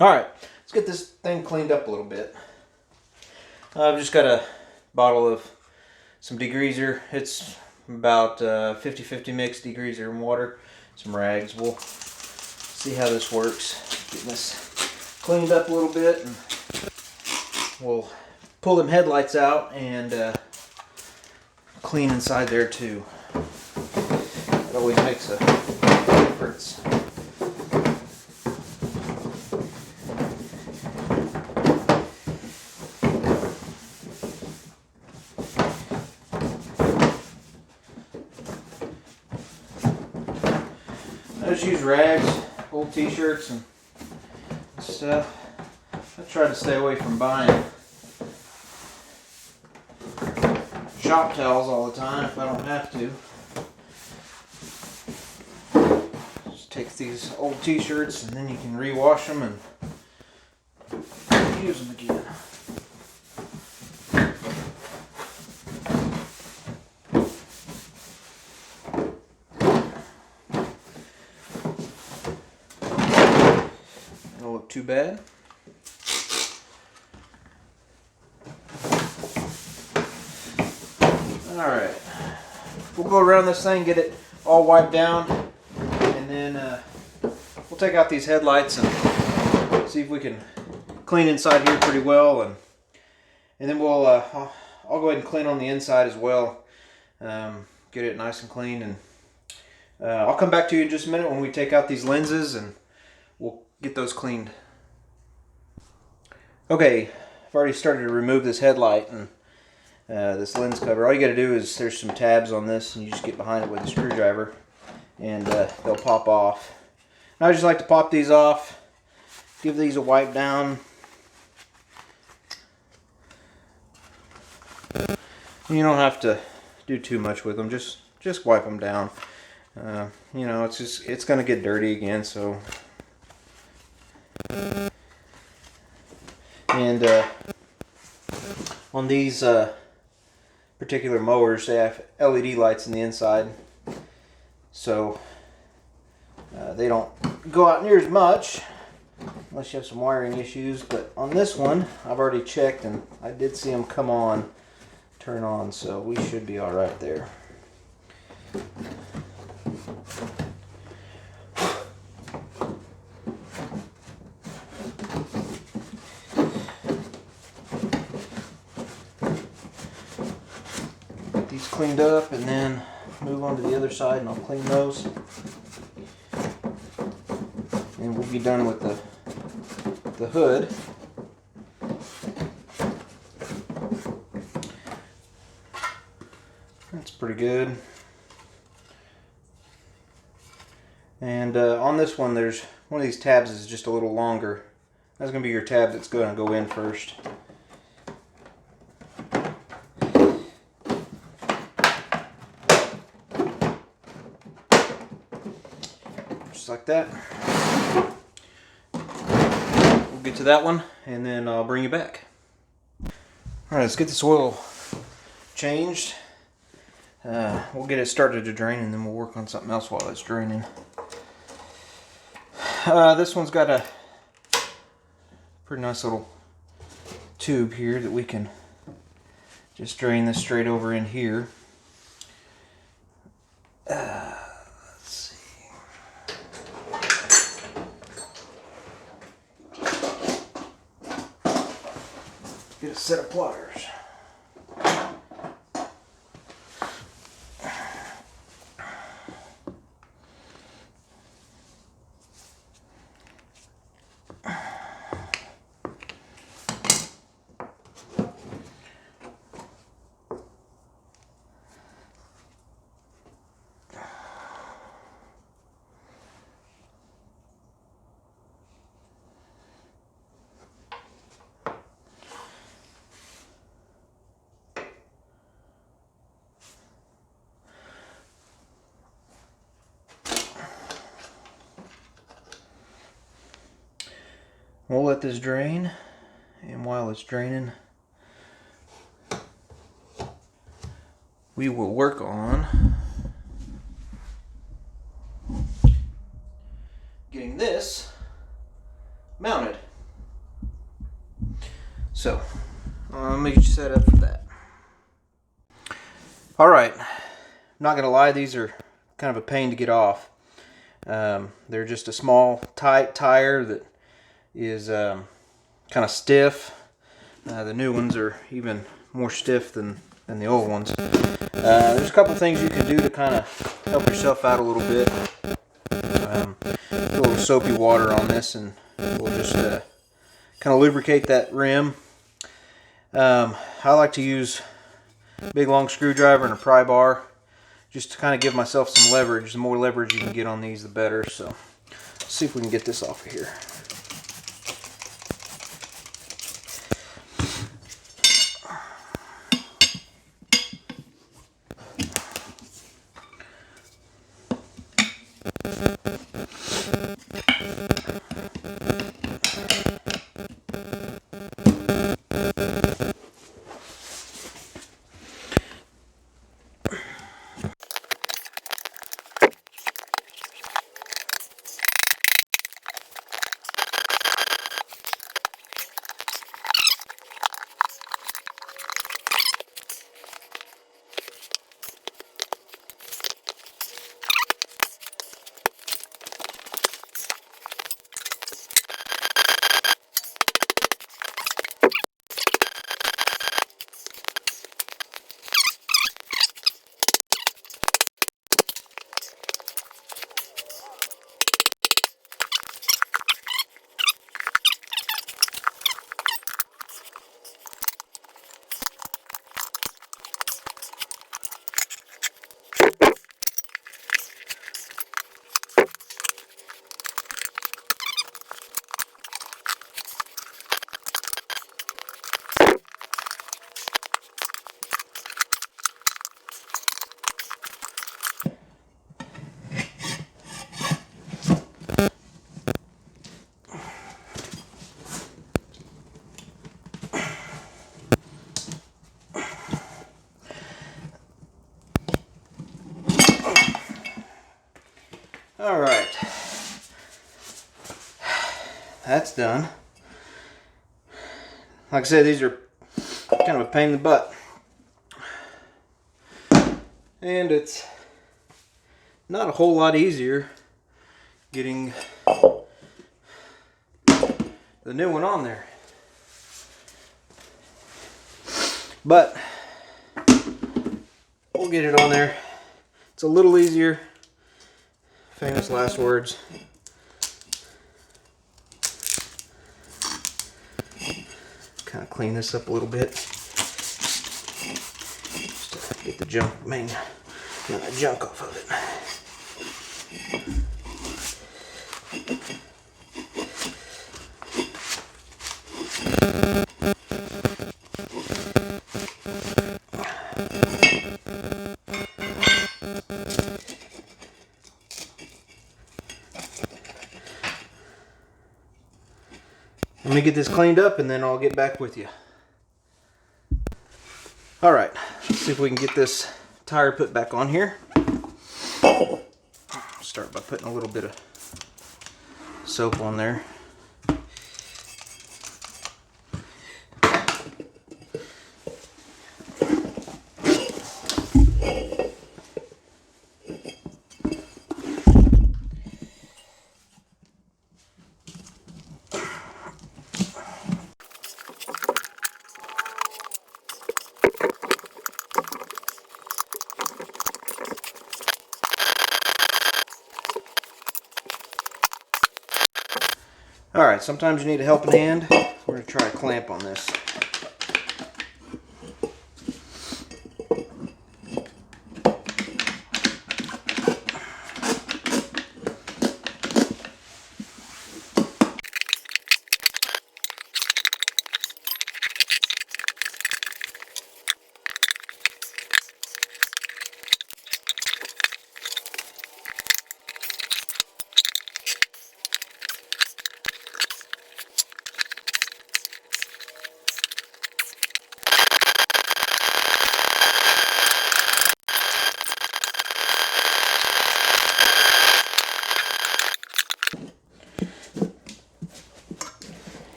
Alright, let's get this thing cleaned up a little bit. I've just got a bottle of some degreaser. It's about 50-50 mix degreaser and water. Some rags. We'll see how this works. Getting this cleaned up a little bit, and we'll pull them headlights out and clean inside there too. It always makes a difference. I just use rags, old t-shirts and stuff. I try to stay away from buying shop towels all the time if I don't have to. Just take these old t-shirts and then you can rewash them and use them again. Don't look too bad. Alright, we'll go around this thing, get it all wiped down, and then we'll take out these headlights and see if we can clean inside here pretty well, and then we'll I'll go ahead and clean on the inside as well, get it nice and clean, and I'll come back to you in just a minute when we take out these lenses and we'll get those cleaned. Okay, I've already started to remove this headlight and this lens cover. All you got to do is, there's some tabs on this, and you just get behind it with a screwdriver, and they'll pop off. And I just like to pop these off, give these a wipe down. You don't have to do too much with them. Just wipe them down. You know, it's going to get dirty again, so. And on these particular mowers, they have LED lights in the inside, so they don't go out near as much unless you have some wiring issues. But on this one, I've already checked and I did see them come on, turn on, so we should be all right there. Get these cleaned up and then move on to the other side, and I'll clean those. And we'll be done with the hood. That's pretty good. And on this one, there's one of these tabs is just a little longer. That's going to be your tab that's going to go in first. Just like that. We'll get to that one and then I'll bring you back. Alright, let's get this oil changed. We'll get it started to drain and then we'll work on something else while it's draining. This one's got a pretty nice little tube here that we can just drain this straight over in here. Let's see. Get a set of pliers. We'll let this drain, and while it's draining, we will work on getting this mounted. So let me get you set up for that. All right, I'm not gonna lie, these are kind of a pain to get off. They're just a small tight tire that is kind of stiff. The new ones are even more stiff than the old ones. There's a couple things you can do to kind of help yourself out a little bit. Put a little soapy water on this and we'll just kind of lubricate that rim. I like to use a big long screwdriver and a pry bar just to kind of give myself some leverage. The more leverage you can get on these, the better. So let's see if we can get this off of here. All right, that's done. Like I said, these are kind of a pain in the butt. And it's not a whole lot easier getting the new one on there. But we'll get it on there. It's a little easier. Famous last words. Kind of clean this up a little bit. Just to get the junk off of it. Let me get this cleaned up and then I'll get back with you. Alright, let's see if we can get this tire put back on here. Start by putting a little bit of soap on there. Alright, sometimes you need a helping hand. We're going to try a clamp on this.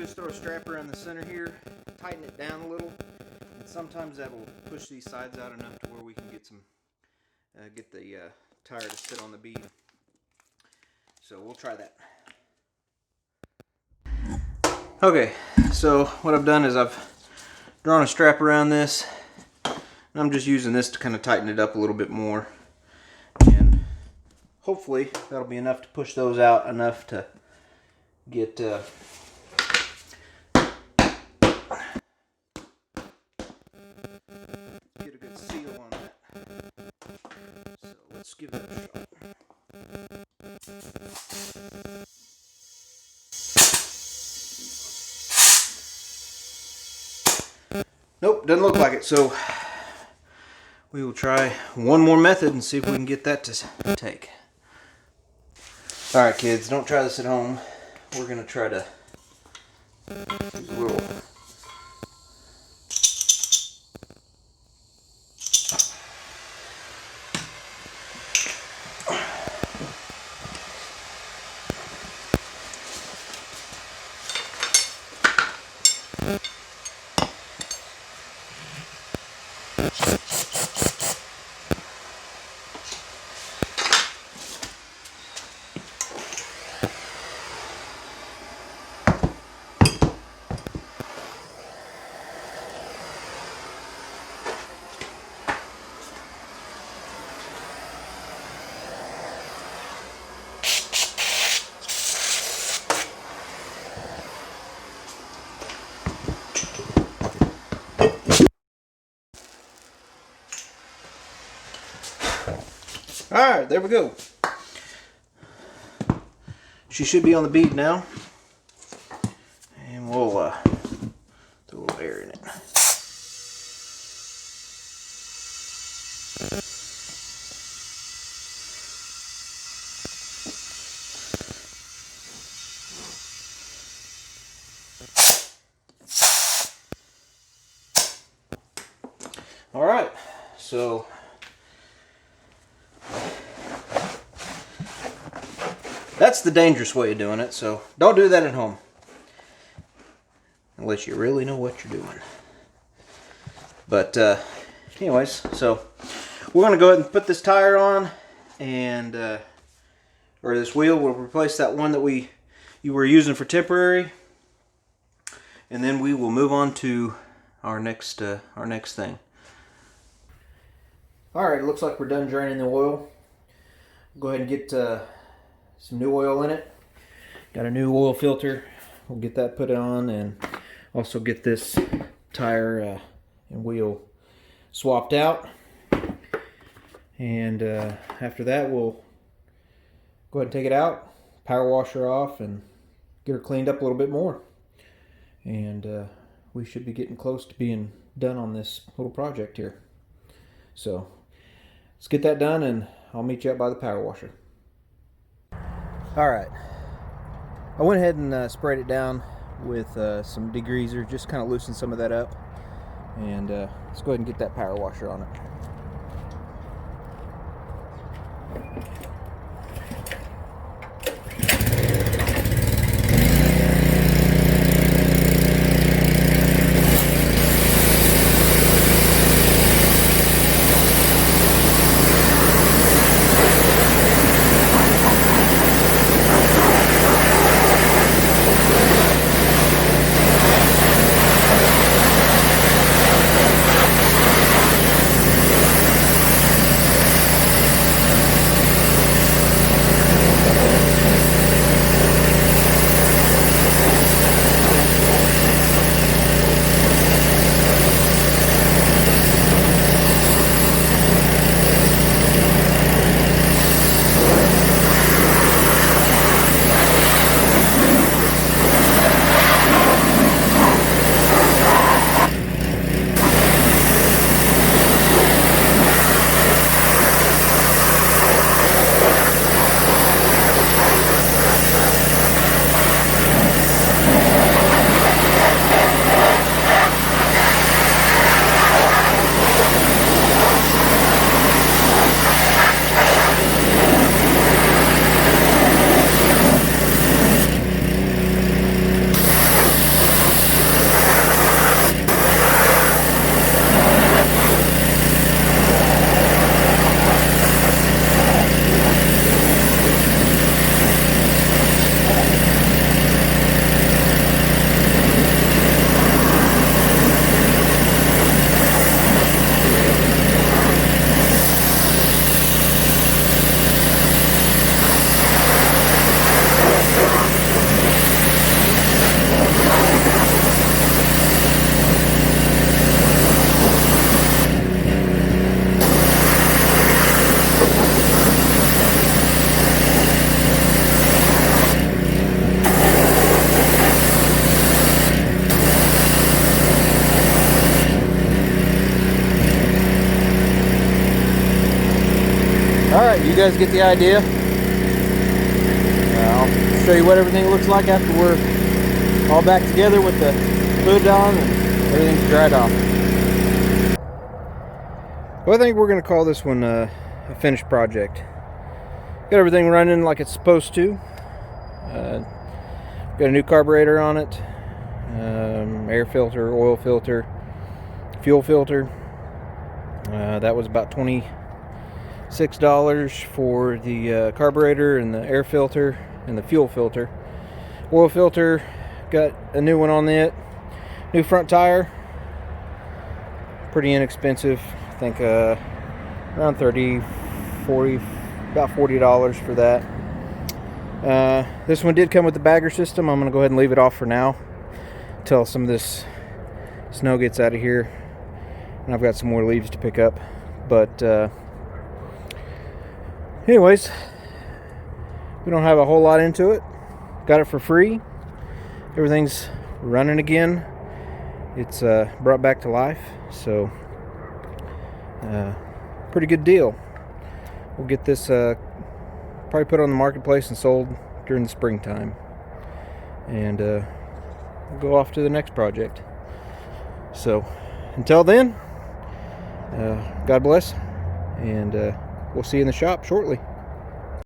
just throw a strap around the center here, tighten it down a little, and sometimes that will push these sides out enough to where we can get some, get the tire to sit on the bead. So we'll try that. Okay, so what I've done is I've drawn a strap around this, and I'm just using this to kind of tighten it up a little bit more. And hopefully that'll be enough to push those out enough to get get a good seal on that. So let's give that a shot. Nope, doesn't look like it. So we will try one more method and see if we can get that to take. Alright kids, don't try this at home. We're going to try to use a little Alright, there we go. She should be on the bead now. And we'll throw a little air in it. Alright, so that's the dangerous way of doing it, so don't do that at home. Unless you really know what you're doing. But anyways, so we're going to go ahead and put this tire on, and or this wheel. We'll replace that one that you were using for temporary, and then we will move on to our next thing. Alright, it looks like we're done draining the oil. Go ahead and get some new oil in it. Got a new oil filter. We'll get that put on, and also get this tire and wheel swapped out. And after that, we'll go ahead and take it out, power wash her off, and get her cleaned up a little bit more. And we should be getting close to being done on this little project here. So let's get that done, and I'll meet you up by the power washer. Alright, I went ahead and sprayed it down with some degreaser, just kind of loosen some of that up. And let's go ahead and get that power washer on it. guys get the idea. I'll show you what everything looks like after we're all back together with the hood on and everything's dried off. Well, I think we're going to call this one a finished project. Got everything running like it's supposed to. Got a new carburetor on it, air filter, oil filter, fuel filter. That was about $26 for the carburetor and the air filter and the fuel filter. Oil filter, got a new one on it. New front tire, pretty inexpensive. I think around 30, 40, about $40 for that. This one did come with the bagger system. I'm going to go ahead and leave it off for now until some of this snow gets out of here. And I've got some more leaves to pick up. But anyways, we don't have a whole lot into it. Got it for free. Everything's running again. It's brought back to life. So pretty good deal. We'll get this probably put on the marketplace and sold during the springtime, and we'll go off to the next project. So until then, God bless, and we'll see you in the shop shortly.